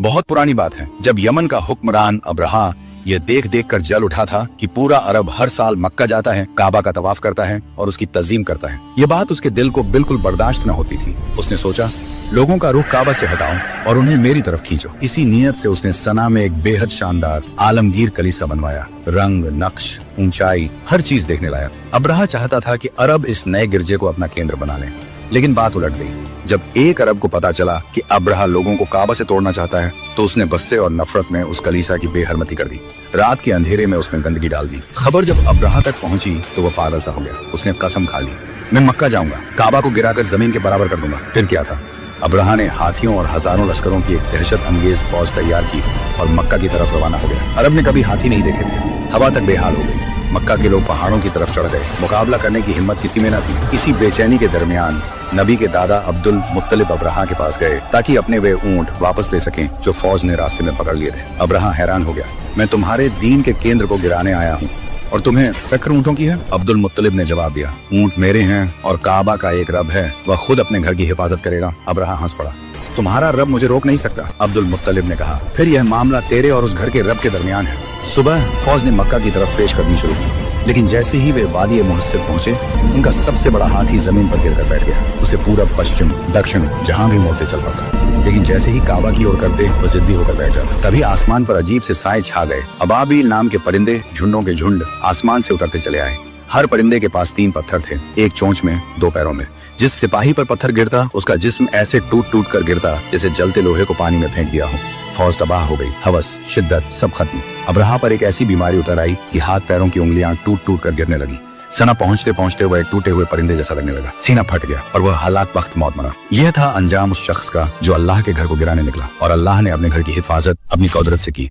बहुत पुरानी बात है, जब यमन का हुक्मरान अब्रहा ये देख देख कर जल उठा था कि पूरा अरब हर साल मक्का जाता है, काबा का तवाफ करता है और उसकी तज़ीम करता है। ये बात उसके दिल को बिल्कुल बर्दाश्त न होती थी। उसने सोचा, लोगों का रुख काबा से हटाओ और उन्हें मेरी तरफ खींचो। इसी नीयत से उसने सना में एक बेहद शानदार आलमगीर कलीसा बनवाया। रंग, नक्श, ऊंचाई, हर चीज देखने लायक। अब्रहा चाहता था कि अरब इस नए गिरजे को अपना केंद्र बना ले, लेकिन बात उलट गई। जब एक अरब को पता चला कि अब्रहा लोगों को काबा से तोड़ना चाहता है, तो उसने गुस्से और नफरत में उस कलीसा की बेहरमती कर दी। रात के अंधेरे में उसमें गंदगी डाल दी। खबर जब अब्रहा तक पहुंची तो वो पागल सा हो गया। उसने कसम खा ली, मैं मक्का जाऊंगा, काबा को गिराकर जमीन के बराबर कर दूंगा। फिर क्या था, अब्रहा ने हाथियों और हजारों लश्करों की एक दहशत अंगेज फौज तैयार की और मक्का की तरफ रवाना हो गया। अरब ने कभी हाथी नहीं देखे थे। हवा तक बेहाल हो गई। मक्का के लोग पहाड़ों की तरफ चढ़ गए। मुकाबला करने की हिम्मत किसी में न थी। इसी बेचैनी के दरमियान नबी के दादा अब्दुल मुत्तलिब अब्रहा के पास गए ताकि अपने वे ऊंट वापस ले सकें जो फौज ने रास्ते में पकड़ लिए थे। अब्रहा हैरान हो गया, मैं तुम्हारे दीन के केंद्र को गिराने आया हूँ और तुम्हें फिक्र ऊँटों की है? अब्दुल मुत्तलिब ने जवाब दिया, ऊँट मेरे हैं और काबा का एक रब है, वह खुद अपने घर की हिफाजत करेगा। अब्रहा हंस पड़ा, तुम्हारा रब मुझे रोक नहीं सकता। अब्दुल मुत्तलिब ने कहा, फिर यह मामला तेरे और उस घर के रब के दरमियान है। सुबह फौज ने मक्का की तरफ पेश करनी शुरू की, लेकिन जैसे ही वे वादी मुहस्सिर पहुंचे, उनका सबसे बड़ा हाथी जमीन पर गिरकर बैठ गया। उसे पूरब, पश्चिम, दक्षिण जहां भी मोड़ते चल पड़ता, लेकिन जैसे ही काबा की ओर करते वो जिद्दी होकर बैठ जाता। तभी आसमान पर अजीब से साए छा गए। अबाबील नाम के परिंदे झुंडों के झुंड आसमान से उतरते चले आए। हर परिंदे के पास 3 पत्थर थे, एक चोंच में, 2 पैरों में। जिस सिपाही पर पत्थर गिरता, उसका जिस्म ऐसे टूट टूट कर गिरता जैसे जलते लोहे को पानी में फेंक दिया हो। फौज तबाह हो गई। हवस, शिद्दत सब खत्म। अब्रहा पर एक ऐसी बीमारी उतर आई कि हाथ पैरों की उंगलियां टूट टूट कर गिरने लगी। सना पहुंचते पहुंचते वह एक टूटे हुए परिंदे जैसा लगने लगा। सीना फट गया और वह हलाक वक्त मौत मरा। यह था अंजाम उस शख्स का जो अल्लाह के घर को गिराने निकला, और अल्लाह ने अपने घर की हिफाजत अपनी कुदरत से की।